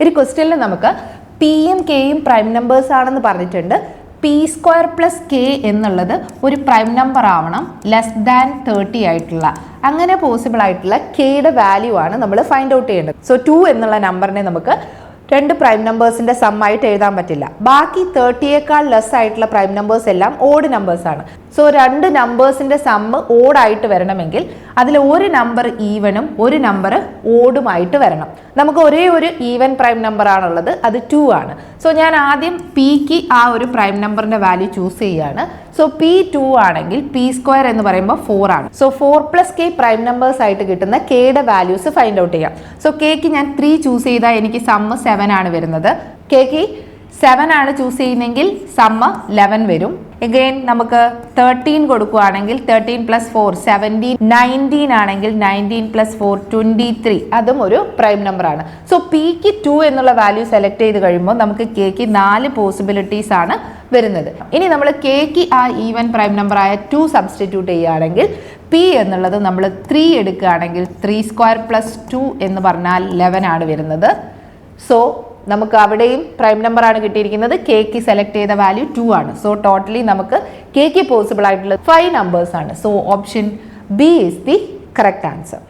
ഒരു ക്വസ്റ്റ്യനിൽ നമുക്ക് പിയും കെയും പ്രൈം നമ്പേഴ്സ് ആണെന്ന് പറഞ്ഞിട്ടുണ്ട്. പി സ്ക്വയർ പ്ലസ് കെ എന്നുള്ളത് ഒരു പ്രൈം നമ്പർ ആവണം <30 ആയിട്ടുള്ള, അങ്ങനെ പോസിബിൾ ആയിട്ടുള്ള കെയുടെ വാല്യൂ ആണ് നമ്മൾ ഫൈൻഡ് ഔട്ട് ചെയ്യേണ്ടത്. സോ 2 എന്നുള്ള നമ്പറിനെ നമുക്ക് രണ്ട് പ്രൈം നമ്പേഴ്സിന്റെ സം ആയിട്ട് എഴുതാൻ പറ്റില്ല. ബാക്കി 30യേക്കാൾ ലെസ് ആയിട്ടുള്ള പ്രൈം നമ്പേഴ്സ് എല്ലാം ഓഡ് നമ്പേഴ്സ് ആണ്. സോ രണ്ട് നമ്പേഴ്സിന്റെ സമ്മ് ഓഡ് ആയിട്ട് വരണമെങ്കിൽ അതിൽ ഒരു നമ്പർ ഈവനും ഒരു നമ്പർ ഓഡുമായിട്ട് വരണം. നമുക്ക് ഒരേ ഒരു ഈവൻ പ്രൈം നമ്പർ ആണുള്ളത്, അത് 2 ആണ്. സോ ഞാൻ ആദ്യം പിക്ക് ആ ഒരു പ്രൈം നമ്പറിന്റെ വാല്യൂ ചൂസ് ചെയ്യുകയാണ്. സോ പി 2 ആണെങ്കിൽ പി സ്ക്വയർ എന്ന് പറയുമ്പോൾ 4 ആണ്. So 4 plus K prime numbers ആയിട്ട് കിട്ടുന്ന കെയുടെ വാല്യൂസ് ഫൈൻഡ് ഔട്ട് ചെയ്യാം. സോ കെക്ക് ഞാൻ 3 ചൂസ് ചെയ്താൽ എനിക്ക് സമ്മ് 7 ആണ് വരുന്നത്. കെക്ക് 7 ആണ് ചൂസ് ചെയ്യുന്നെങ്കിൽ സമ്മ് 11 വരും. എഗെയിൻ നമുക്ക് 13 കൊടുക്കുകയാണെങ്കിൽ 13 പ്ലസ് 4 17, 19 ആണെങ്കിൽ 19 പ്ലസ് 4 23, അതും ഒരു പ്രൈം നമ്പർ ആണ്. സോ പിക്ക് 2 എന്നുള്ള വാല്യൂ സെലക്ട് ചെയ്ത് കഴിയുമ്പോൾ നമുക്ക് കെക്ക് 4 പോസിബിലിറ്റീസ് ആണ് വരുന്നത്. ഇനി നമ്മൾ കെക്ക് ആ ഈവൻ പ്രൈം നമ്പർ ആയ 2 സബ്സ്റ്റിറ്റ്യൂട്ട് ചെയ്യുകയാണെങ്കിൽ പി എന്നുള്ളത് നമ്മൾ 3 എടുക്കുകയാണെങ്കിൽ 3 സ്ക്വയർ പ്ലസ് 2 എന്ന് പറഞ്ഞാൽ 11 ആണ് വരുന്നത്. സോ നമുക്ക് അവിടെയും പ്രൈം നമ്പർ ആണ് കിട്ടിയിരിക്കുന്നത്. കെക്ക് സെലക്ട് ചെയ്ത വാല്യൂ 2 ആണ്. സോ ടോട്ടലി നമുക്ക് കെക്ക് പോസിബിൾ ആയിട്ടുള്ള 5 നമ്പേഴ്സ് ആണ്. So option B is the correct answer.